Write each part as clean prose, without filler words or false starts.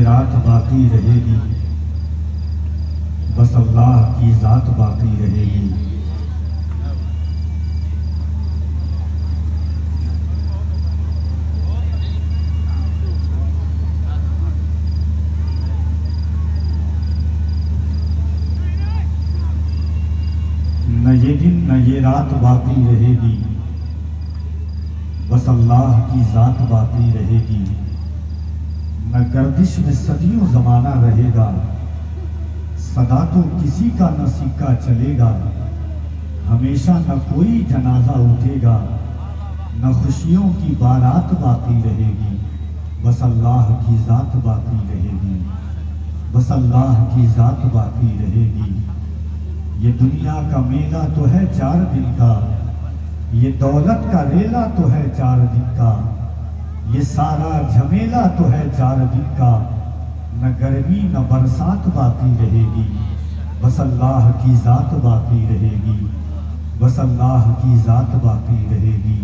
یہ رات باقی رہے گی، بس اللہ کی ذات باقی رہے گی۔ نہ یہ دن نہ یہ رات باقی رہے گی، بس اللہ کی ذات باقی رہے گی۔ نہ گردش میں صدیوں زمانہ رہے گا، صدا تو کسی کا نہ سکہ چلے گا۔ ہمیشہ نہ کوئی جنازہ اٹھے گا، نہ خوشیوں کی بارات باقی رہے گی، بس اللہ کی ذات باقی رہے گی، بس اللہ کی ذات باقی رہے گی۔ یہ دنیا کا میلہ تو ہے 4 دن کا، یہ دولت کا ریلا تو ہے 4 دن کا، یہ سارا جھمیلا تو ہے 4 دن کا۔ نہ گرمی نہ برسات باقی رہے گی، بس اللہ کی ذات باقی رہے گی، بس اللہ کی ذات باقی رہے گی۔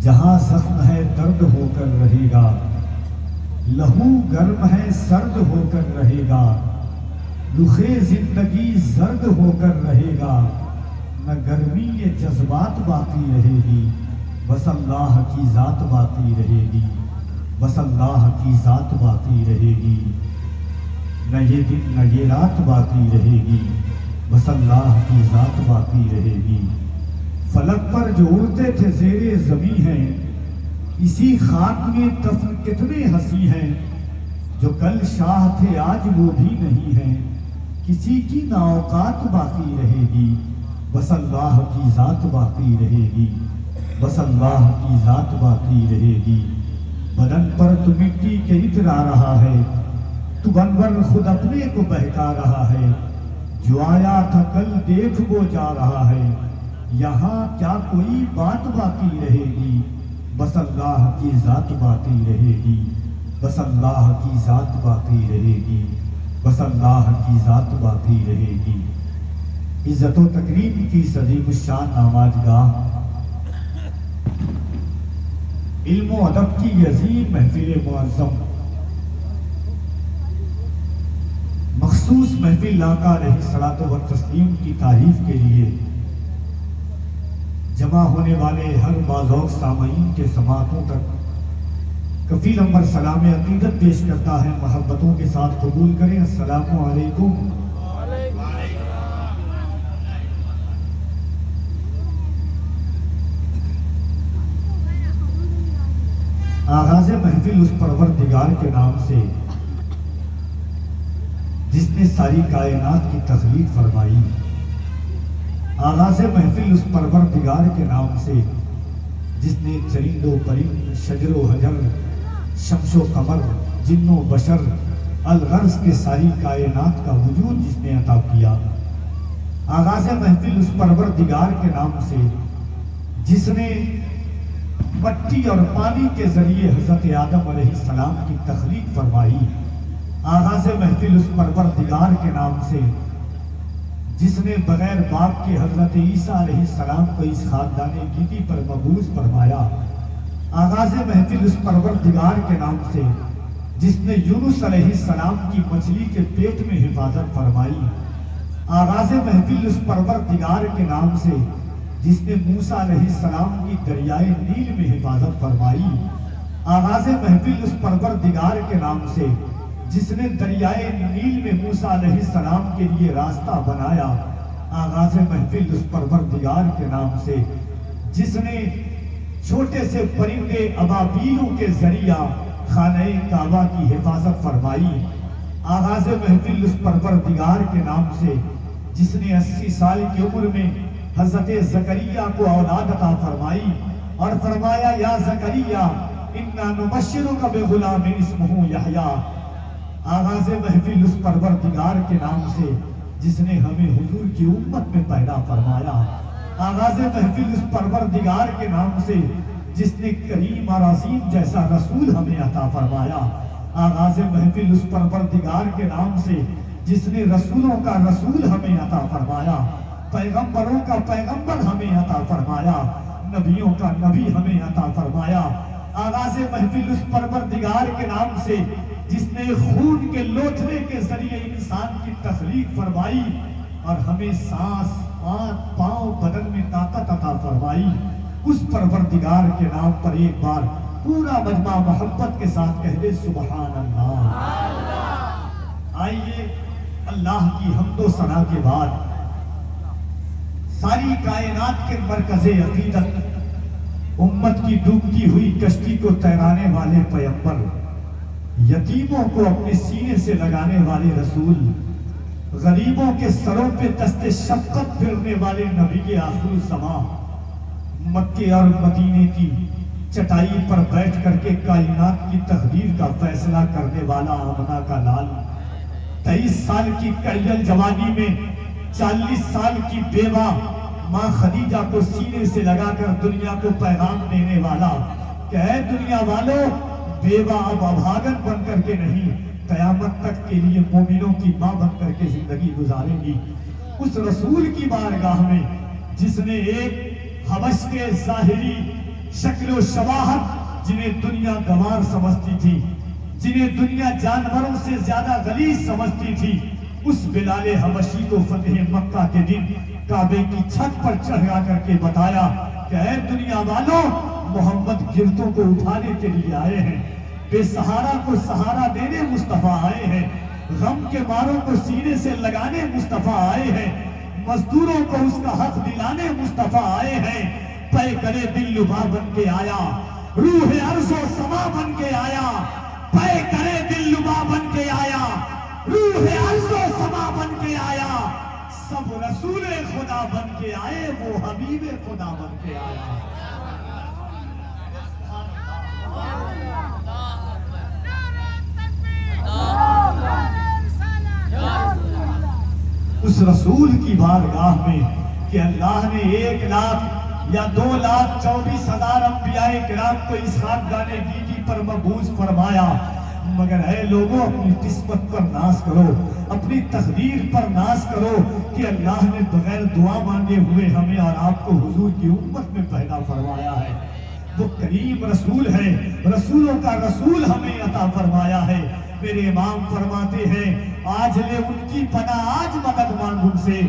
جہاں زخم ہے درد ہو کر رہے گا، لہو گرم ہے سرد ہو کر رہے گا، رخِ زندگی زرد ہو کر رہے گا۔ نہ گرمی یہ جذبات باقی رہے گی، بس اللہ کی ذات باقی رہے گی، بس اللہ کی ذات باقی رہے گی۔ نہ یہ دن نہ یہ رات باقی رہے گی، بس اللہ کی ذات باقی رہے گی۔ فلک پر جو اڑتے تھے زیر زمیں ہیں، اسی خاک میں دفن کتنے ہنسی ہیں۔ جو کل شاہ تھے آج وہ بھی نہیں ہیں، کسی کی نہ اوقات باقی رہے گی، بس اللہ کی ذات باقی رہے گی، بس اللہ کی ذات باقی رہے گی۔ بدن پر تو مٹی کے عطر آ رہا ہے، تو انور خود اپنے کو بہکا رہا ہے۔ جو آیا تھا کل دیکھ وہ جا رہا ہے، یہاں کیا کوئی بات باقی رہے گی، بس اللہ کی ذات باقی رہے گی، بس اللہ کی ذات باقی رہے گی، بس اللہ کی ذات باقی رہے گی۔ عزت و تکریم کی عظیم الشان آماجگاہ، علم و ادب کی عظیم محفل معظم، مخصوص محفل آقا علیہ الصلوۃ والتسلیم کی تعریف کے لیے جمع ہونے والے ہر باذوق سامعین کے سماعتوں تک کفیل امر سلام عقیدت پیش کرتا ہے۔ محبتوں کے ساتھ قبول کریں۔ السلام علیکم۔ آغاز محفل اس پروردگار کے نام سے جس نے ساری کائنات کی تخلیق فرمائی۔ آغاز محفل اس پروردگار کے نام سے جس نے چرند و پرند، شجر و حجر، شمس و قمر، جن و بشر، الغرض کے ساری کائنات کا وجود جس نے عطا کیا۔ آغاز محفل اس پروردگار کے نام سے جس نے مٹی اور پانی کے ذریعے حضرت آدم علیہ السلام کی تخلیق فرمائی۔ آغاز محفل اس پروردگار کے نام سے جس نے بغیر باپ کے حضرت عیسیٰ علیہ السلام کو اس خاندان گیتی پر مبعوث فرمایا۔ آغاز محفل اس پروردگار کے نام سے جس نے یونس علیہ السلام کی مچھلی کے پیٹ میں حفاظت فرمائی۔ آغاز محفل اس پروردگار کے نام سے جس نے موسیٰ علیہ السلام کی دریائے نیل میں حفاظت فرمائی۔ آغاز محفل اس پروردگار کے نام سے جس نے دریائے نیل میں موسیٰ علیہ السلام کے لیے راستہ بنایا۔ آغاز محفل اس پروردگار کے نام سے جس نے چھوٹے سے پرندے ابابیلوں کے ذریعہ خانہ کعبہ کی حفاظت فرمائی۔ آغاز محفل اس پروردگار کے نام سے جس نے 80 سال کی عمر میں حضرت زکریا کو اولاد عطا فرمائی اور فرمایا یا زکریا انا نبشرک بغلام اسمہ یحییٰ۔ آغاز محفل اس پروردگار کے نام سے جس نے ہمیں حضور کی امت میں پیدا فرمایا۔ آغاز محفل اس پروردگار کے نام سے جس نے کریم اور عظیم جیسا رسول ہمیں عطا فرمایا۔ آغاز محفل اس پروردگار کے نام سے جس نے رسولوں کا رسول ہمیں عطا فرمایا، پیغمبروں کا پیغمبر ہمیں عطا فرمایا، نبیوں کا نبی ہمیں عطا فرمایا۔ آغاز محفل اس پروردگار کے نام سے جس نے خون کے لوٹنے کے ذریعے انسان کی تخلیق فرمائی اور ہمیں سانس، آنکھ، پاؤں، بدن میں طاقت عطا فرمائی، اس پروردگار کے نام پر ایک بار پورا مجمع محبت کے ساتھ کہہ دے سبحان اللہ۔ آئیے اللہ کی حمد و ثنا کے بعد ساری کائنات کے مرکز عقیدت، امت کی ڈوبتی ہوئی کشتی کو تیرانے والے پیغمبر، یتیموں کو اپنے سینے سے لگانے والے رسول، غریبوں کے سروں پہ دست شفقت پھیرنے والے نبی آخر الزمان، مکے اور مدینے کی چٹائی پر بیٹھ کر کے کائنات کی تقدیر کا فیصلہ کرنے والا آمنہ کا لال، 23 سال کی کڑیل جوانی میں 40 سال کی بیوہ ماں خدیجہ کو سینے سے لگا کر دنیا کو پیغام دینے والا کہ اے دنیا والوں، بیوہ اب ابھاگن بن کر کے نہیں، قیامت تک کے لیے مومنوں کی ماں بن کر کے زندگی گزارے گی۔ اس رسول کی بارگاہ میں جس نے ایک حبش کے ظاہری شکل و شباہت، جنہیں دنیا گوار سمجھتی تھی، جنہیں دنیا جانوروں سے زیادہ غلیظ سمجھتی تھی، اس بلال حبشی کو فتح مکہ کے دن کعبے کی چھت پر چڑھا کر کے بتایا کہ اے دنیا والوں، محمد گرتوں کو اٹھانے کے لیے آئے ہیں، بے سہارا کو سہارا دینے مصطفیٰ آئے ہیں، غم کے ماروں کو سینے سے لگانے مصطفیٰ آئے ہیں، مزدوروں کو اس کا حق دلانے مصطفیٰ آئے ہیں، پے کرے دل لبا بن کے آیا، روح عرض و سما بن کے آیا، پے کرے دل لبا بن کے آیا، روح عرض و سما بن کے آیا، سب رسول خدا بن کے آئے، وہ حبیب خدا بن کے آیا۔ اس رسول کی بارگاہ میں کہ اللہ نے 1,00,000 یا 2,24,000 انبیاء کرام کو اس خاندان گیگی پر مبعوث فرمایا، مگر اے لوگوں، اپنی قسمت پر ناز کرو، اپنی تقدیر پر ناز کرو کہ اللہ نے بغیر دعا مانگے ہوئے ہمیں اور آپ کو حضور کی امت میں پیدا فرمایا ہے۔ وہ کریم رسول ہے، رسولوں کا رسول ہمیں عطا فرمایا ہے۔ میرے امام فرماتے ہیں آج لے ان کی پناہ، آج مدد مانگ ان سے،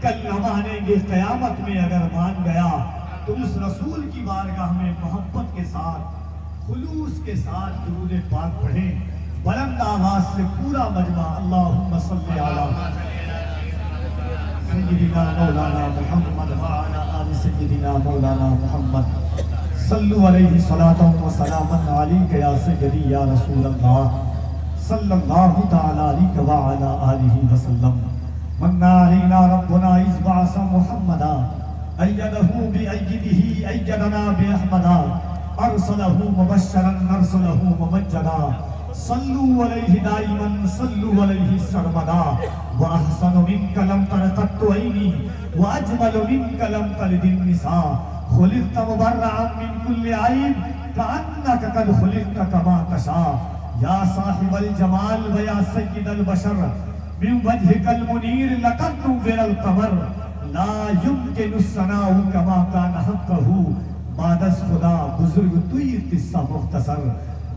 کل نہ مانیں گے قیامت میں اگر مان گیا۔ تو اس رسول کی بارگاہ میں محبت کے ساتھ، خلوص کے ساتھ درود پاک پڑھیں، بلند آواز سے پورا مجمع اللہم صلی علی سیدنا مولانا محمد وعلی آل سیدنا مولانا محمد، صلو علیہ صلاۃ و سلام علیک یا سیدی یا رسول اللہ صلی اللہ تعالی علیہ وعلی آلہ وسلم۔ من علینا ربنا اذ بعث محمدا ایدہ بأیدہ ایدنا بأحمدا، ارسلہ مبشرا ارسلہ ممجدا، صلو علیہ دائما صلو علیہ سرمدا، واحسن منک لم تر قط عینی واجمل منک لم تلد النساء، خلقت مبرعا من کل عیب کأنک قد خلقت کما تشاء، یا صاحب الجمال و یا سید البشر من وجهک المنیر لقد نور القمر، لا يمکن الثناء کما کان حقہ، بعد از خدا بزرگ توی قصہ مختصر،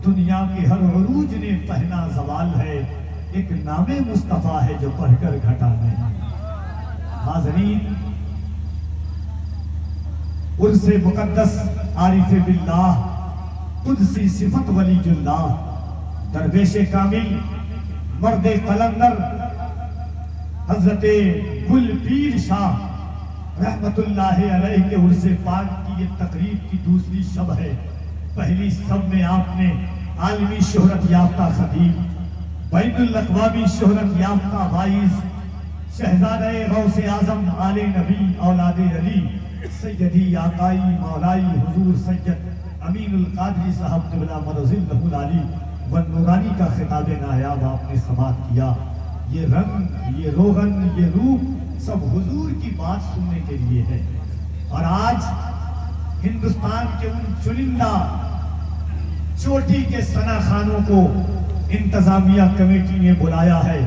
دنیا کے ہر عروج نے پہنا زوال ہے، ایک نام مصطفیٰ ہے جو پڑھ کر گھٹا نہیں۔ حاضرین، عرس مقدس عارف باللہ، قدسی صفت ولی اللہ، درویش کامل، مرد قلندر، حضرت گل پیر شاہ رحمت اللہ علیہ کے عرس پاک کی یہ تقریب کی دوسری شب ہے۔ پہلی شب میں آپ نے عالمی شہرت یافتہ خطیب، بین الاقوامی شہرت یافتہ وائز، شہزادہ غوث اعظم آل نبی اولاد علی، سیدی آقائی مولائی حضور سید امین القادری صاحب قبلہ مرضی العلی والنورانی کا خطاب نایاب آپ نے سماعت کیا۔ یہ رنگ، یہ روغن، یہ روح سب حضور کی بات سننے کے لیے ہے۔ اور آج ہندوستان کے ان چنندہ چوٹی کے ثنا خانوں کو انتظامیہ کمیٹی نے بلایا ہے،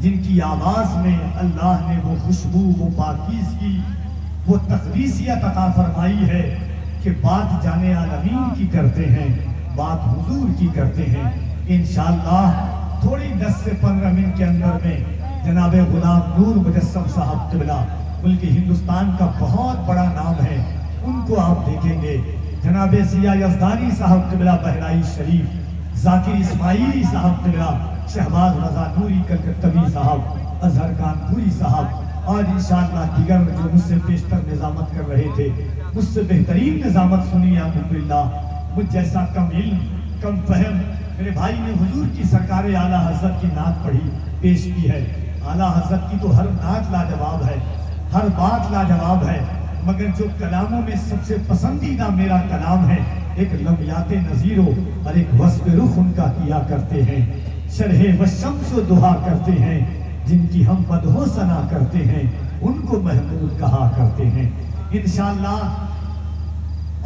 جن کی آواز میں اللہ نے وہ خوشبو، وہ پاکیزگی، وہ تقدیسیت عطا فرمائی ہے کہ بات جانے عالمین کی کرتے ہیں، بات حضور کی کرتے ہیں۔ انشاءاللہ تھوڑی 10 سے 15 منٹ کے اندر میں جناب غلام نور مجسم صاحب قبلہ ملک ہندوستان کا بہت بڑا نام ہے، ان کو آپ دیکھیں گے۔ جناب ضیاء یزدانی صاحب قبلہ بہرائچ شریف، ذاکر اسماعیلی صاحب قبلہ، شہباز رضا نوری کلکتوی صاحب، اظہر کانپوری صاحب، اور انشاءاللہ دیگر جو مجھ سے بیشتر نظامت کر رہے تھے، مجھ سے بہترین نظامت سنی الحمدللہ۔ مجھ جیسا کم علم کم فہم میرے بھائی نے حضور کی سرکار اعلیٰ حضرت کی نعت پڑھی پیش کی ہے۔ اعلیٰ حضرت کی تو ہر نعت لاجواب ہے، ہر بات لاجواب ہے، مگر جو کلاموں میں سب سے پسندیدہ میرا کلام ہے، ایک لمیات نظیرو اور ایک وصف رخ ان کا کیا کرتے ہیں، شرح و شمس و دہا کرتے ہیں، جن کی ہم مدح و ثنا کرتے ہیں، ان کو محمود کہا کرتے ہیں انشاءاللہ۔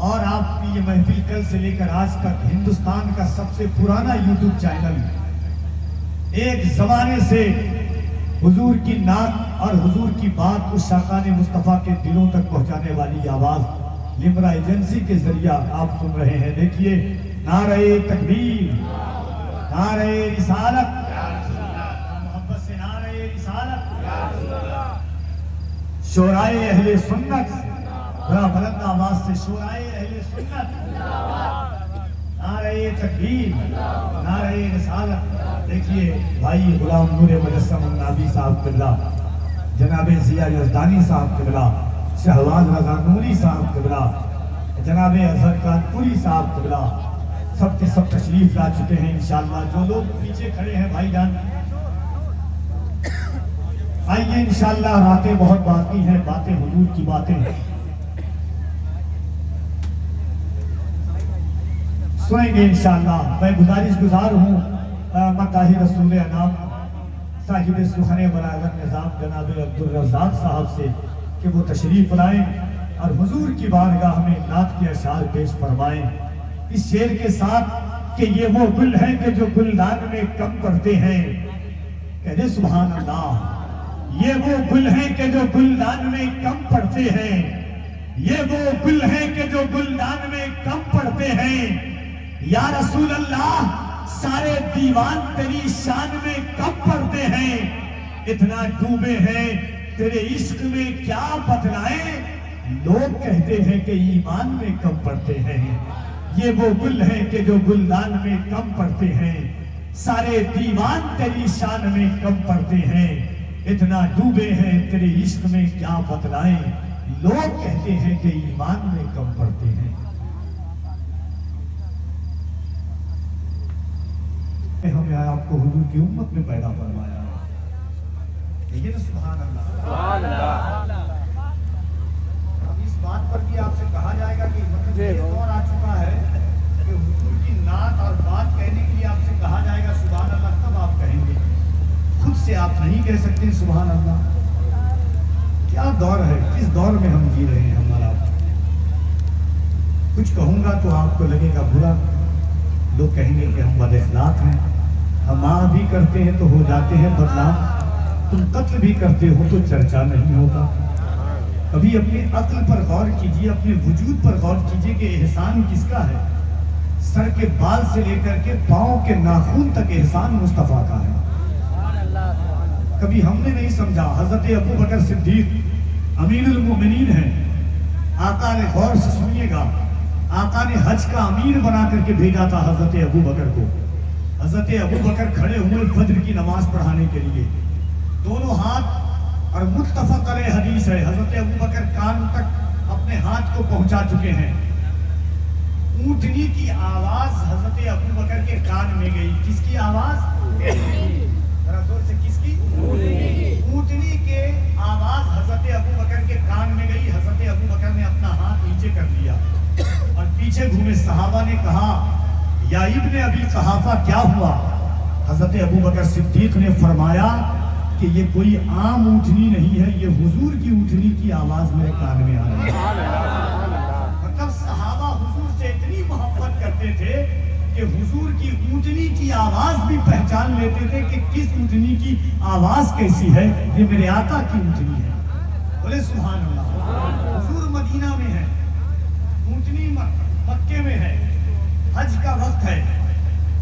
اور آپ کی یہ محفل کل سے لے کر آج تک ہندوستان کا سب سے پرانا یوٹیوب چینل، ایک زمانے سے حضور کی نعت اور حضور کی بات کو شاقان مصطفیٰ کے دلوں تک پہنچانے والی آواز لمرا ایجنسی کے ذریعہ آپ سن رہے ہیں۔ دیکھیے، نعرہ تکبیر، نعرہ رسالت، محبت سے نعرہ رسالت، شورائے اہل سنت، بڑا بلند آواز سے شورائے اہل سنت، نعرہ تکبیر، نعرہ رسالت۔ دیکھیے بھائی غلام نور مجسم النابی صاحب قبلہ، جناب ضیاء یزدانی صاحب قبلہ، شہباز رضا نوری صاحب قبلہ، جناب اظہر کانپوری صاحب قبلہ، سب کے سب تشریف لا چکے ہیں انشاءاللہ۔ جو لوگ پیچھے کھڑے ہیں بھائی جان، آئیے انشاءاللہ، باتیں بہت باقی ہیں، باتیں حضور کی باتیں سنیں گے انشاءاللہ۔ میں گزارش گزار ہوں مقاہی رسول انام صاحب سخن براعظم نظام جناب عبدالرزاق صاحب سے کہ وہ تشریف لائیں اور حضور کی بارگاہ میں نعت کے اشعار پیش فرمائیں اس شعر کے ساتھ کہ یہ وہ گل ہیں کہ جو گلدان میں کم پڑتے ہیں۔ کہتے سبحان اللہ۔ یہ وہ گل ہیں کہ جو گلدان میں کم پڑتے ہیں، یہ وہ گل ہیں کہ جو گلدان میں کم پڑتے ہیں۔ یا رسول اللہ، سارے دیوان تیری شان میں کم پڑتے ہیں، اتنا ڈوبے ہیں تیرے عشق میں کیا بتلائیں، لوگ کہتے ہیں کہ ایمان میں کم پڑتے ہیں۔ یہ وہ گل ہیں کہ جو گلدان میں کم پڑتے ہیں، سارے دیوان تیری شان میں کم پڑتے ہیں، اتنا ڈوبے ہیں تیرے عشق میں کیا بتلائیں، لوگ کہتے ہیں کہ ایمان میں کم پڑتے ہیں۔ ہمیں آپ کو حضور کی امت میں پیدا فرمایا، لیکن سبحان اللہ۔ اب اس بات پر بھی آپ سے کہا جائے گا کہ وقت یہ دور آ چکا ہے کہ حضور کی نعت اور بات کہنے کے لیے آپ سے کہا جائے گا سبحان اللہ، تب آپ کہیں گے، خود سے آپ نہیں کہہ سکتے سبحان اللہ۔ کیا دور ہے، کس دور میں ہم جی رہے ہیں ہمارا؟ کچھ کہوں گا تو آپ کو لگے گا برا، لوگ کہیں گے کہ ہم بد اخلاق ہیں، ہم بھی کرتے ہیں تو ہو جاتے ہیں بدنام، تم قتل بھی کرتے ہو تو چرچا نہیں ہوگا۔ کبھی اپنے عقل پر غور کیجئے، اپنے وجود پر غور کیجئے کہ احسان کس کا ہے؟ سر کے بال سے لے کر کے پاؤں کے ناخن تک احسان مصطفیٰ کا ہے۔ کبھی ہم نے نہیں سمجھا۔ حضرت ابو بکر صدیق امیر المومنین ہیں، آقا نے، غور سے سنیے گا، آقا نے حج کا امیر بنا کر کے بھیجا تھا حضرت ابو بکر کو۔ حضرت ابو بکر کھڑے ہوئے فجر کی نماز پڑھانے کے لیے، دونوں ہاتھ، اور متفق علیہ حدیث ہے، حضرت ابو بکر کان تک اپنے ہاتھ کو پہنچا چکے ہیں۔ اونٹنی کی آواز حضرت ابو بکر کے کان میں گئی۔ کس کی آواز؟ ذرا زور سے، کس کی؟ اونٹنی کے آواز حضرت ابو بکر کے کان میں گئی۔ حضرت ابو بکر نے اپنا ہاتھ نیچے کر لیا اور پیچھے گھومے۔ صحابہ نے کہا یا ابن ابی قحافہ کیا ہوا؟ حضرت ابو بکر صدیق نے فرمایا کہ یہ کوئی عام اونٹنی نہیں ہے، یہ حضور کی اونٹنی کی آواز میرے کان میں آ رہی ہے۔ مطلب صحابہ حضور سے اتنی محبت کرتے تھے کہ حضور کی اونٹنی کی آواز بھی پہچان لیتے تھے کہ کس اونٹنی کی آواز کیسی ہے، یہ میرے آقا کی اونٹنی ہے۔ بولے سبحان اللہ۔ حضور مدینہ میں ہے، اونٹنی مکے میں ہے، حج کا وقت ہے،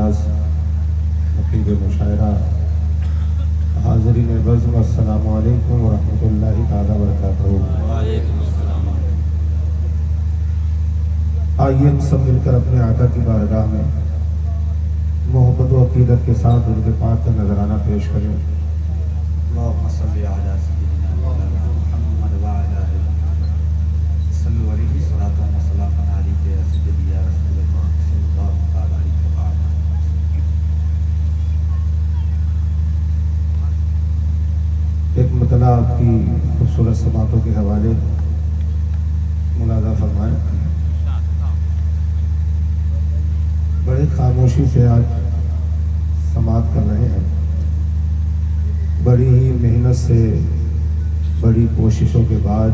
اجلاس، نقیب مشاعرہ، حاضرین بزم، السلام علیکم ورحمۃ اللہ تعالیٰ وبرکاتہ۔ آئیے ہم سب مل کر اپنے آقا کی بارگاہ میں محبت و عقیدت کے ساتھ درود پاک کا نذرانہ پیش کریں۔ اللهم صل على سيدنا مولانا محمد وعلى آل محمد صلوا عليه صلاة وسلاما عليك يا سيدي يا رسول الله صلى الله تعالى عليه وعلى ایک مطلع آپ کی خوبصورت سماعتوں کے حوالے ملاحظہ فرمائیں۔ بڑے خاموشی سے آج سماعت کر رہے ہیں، بڑی ہی محنت سے، بڑی کوششوں کے بعد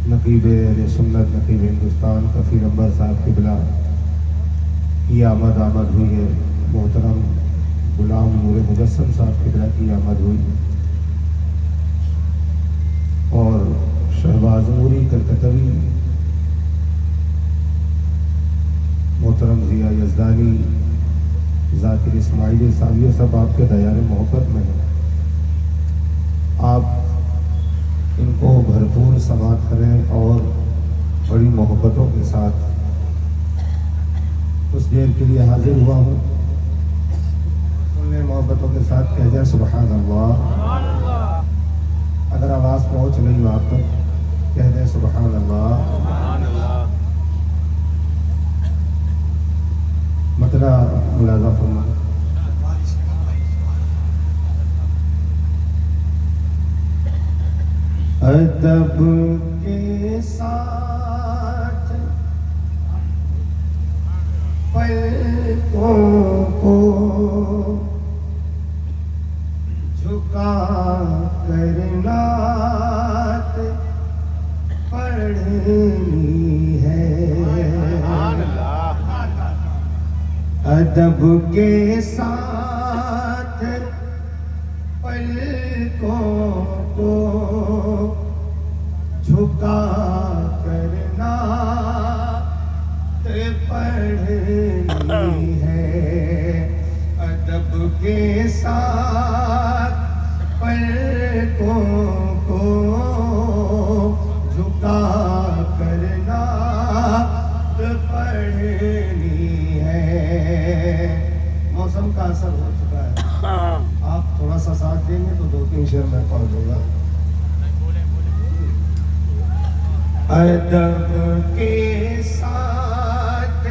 نقیب اہل سنت، نقیب ہندوستان کفیل انبر صاحب قبلہ کی آمد ہوئی ہے۔ محترم غلام نور مجسم صاحب قبلہ کی آمد ہوئی، اور شہباز نوری کلکتوی، محترم ضیاء یزدانی، ذاکر اسماعیلی صاحب، یہ سب آپ کے دیار محبت میں ہیں۔ آپ ان کو بھرپور سماعت کریں اور بڑی محبتوں کے ساتھ۔ کچھ دیر کے لیے حاضر ہوا ہوں، سننے محبتوں کے ساتھ کہہ جائیں سبحان اللہ۔ اگر آواز پہنچ رہی ہو آپ تک کہہ دیں سبحان اللہ۔ مطلع ملاحظہ فرمائیں۔ ادب کے ساتھ پلکوں کو جھکا کر نعت پڑھنی ہے۔ ادب کے ساتھ پلکوں کو جھکا کر نعت پڑھنی ہے۔ ادب کے ساتھ پلکوں کو جھکا کر نعت پڑھنی ہے۔ موسم کا اثر ہو چکا ہے، آپ تھوڑا سا ساتھ دیں گے تو 2-3 شعر میں پڑھ دوں گا۔ ادب کے ساتھ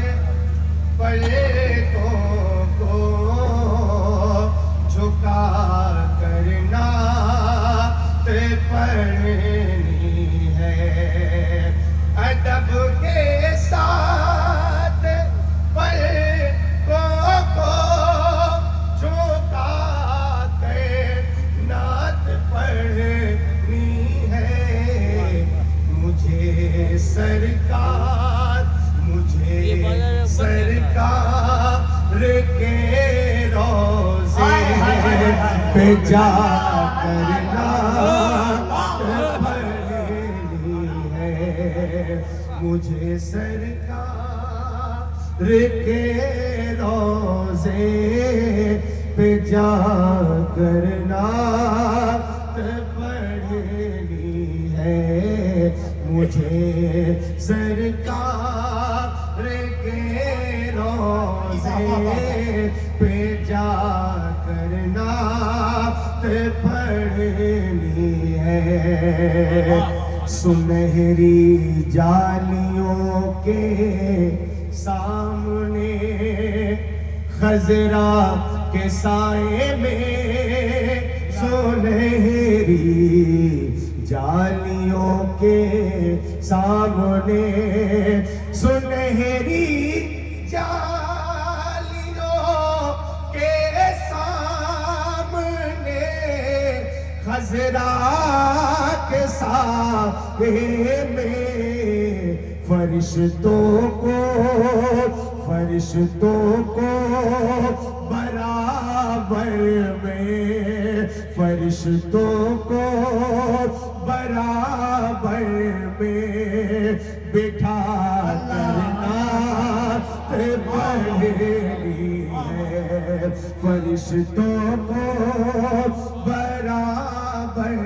پلکوں کو جھکا کر نعت پڑھنی ہے۔ ادب کے ساتھ پلکوں کو جھکا کر نعت پڑھنی ہے۔ مجھے سرکار کے روضے پہ جا کر نعت پڑھنی ہے۔ مجھے سرکار کے روضے پہ جا کر نعت پڑھنی ہے۔ مجھے سرکار کے روضے پہ جا کر نعت پڑھنی ہے۔ سنہری جالیوں کے سامنے خضرا کے سائے میں، سنہری جالیوں کے سامنے، سنہری جالیوں کے سامنے، خضرا کے سائے میں، فرشتوں کو برابر میں، فرشتوں کو برابر میں بٹھا کر نعت پڑھنی پڑھنی ہے فرشتوں کو برابر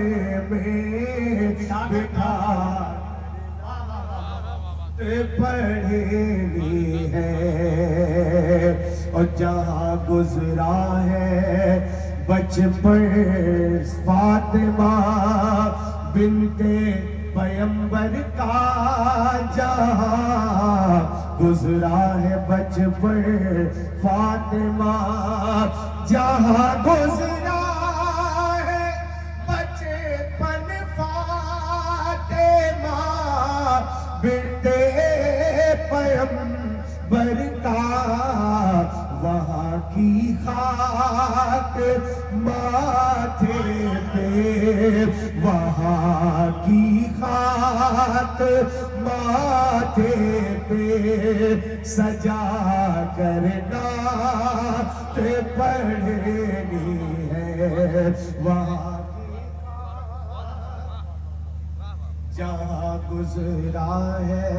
میں بٹھا پڑھنی ہے اور جہاں گزرا ہے بچپن فاطمہ بنت پیمبر کا، جہاں گزرا ہے بچپن فاطمہ، جہاں گزرا ہے بچپن فاطمہ بنت پیمبر کا، وہاں کی خاک ماتھے پہ، وہاں کی خاک ماتھے پہ سجا کرنا پڑھنی ہے، وہاں جہاں گزرا ہے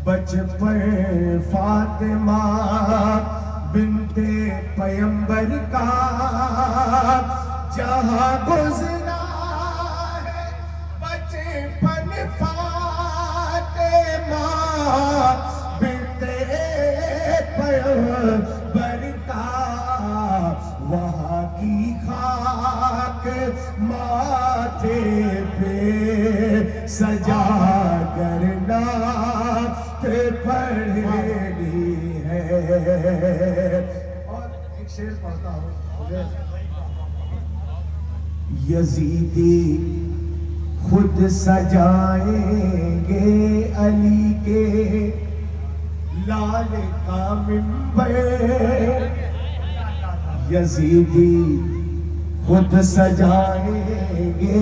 بچپن فاطمہ بنت پیمبر کا، جہاں گزرا ہے بچپن فاطمہ بنت پیمبر کا، وہاں کی خاک ماتھے پہ سجا کرنا پڑھنی ہے۔ اور ایک شعر پڑھتا ہوں، یزیدی خود سجائیں گے علی کے لال کا منبر، یزیدی خود سجائیں گے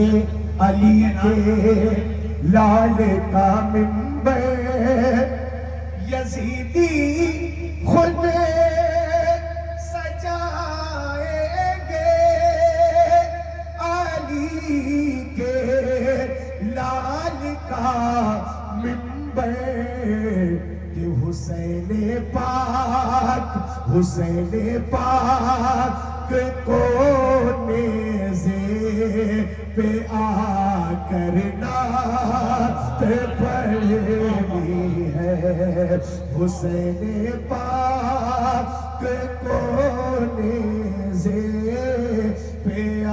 علی کے لال کا منبر، یزیدی خود سجائیں گے علی کے لال کا منبر، کہ حسین پاک حسین پاک کو نیزے پہ آ کر نعت پڑھنی ہے، حسین پاک کو نیزے پہ آ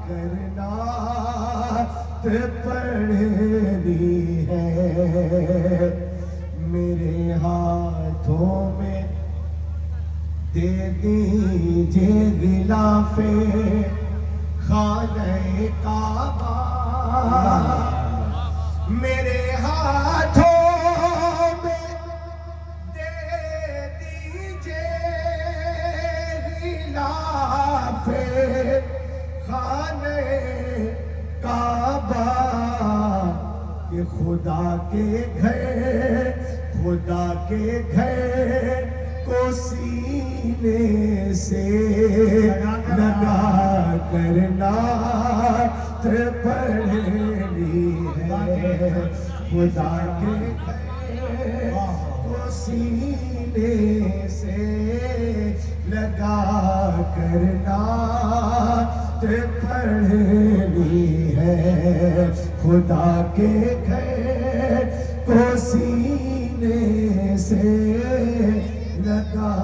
کر نعت پڑھنی ہے، میرے ہاتھوں میں دے دیجئے غلاف خانہ کعبہ، میرے ہاتھوں میں دے دیجئے غلاف خانہ کعبہ، کہ خدا کے گھر خدا کے گھر کو سینے سے لگا کرنا پڑھنی ہے، خدا کے گھر کو سینے سے لگا کرنا پڑھنی ہے، خدا کے گھر کو سینے سے لگا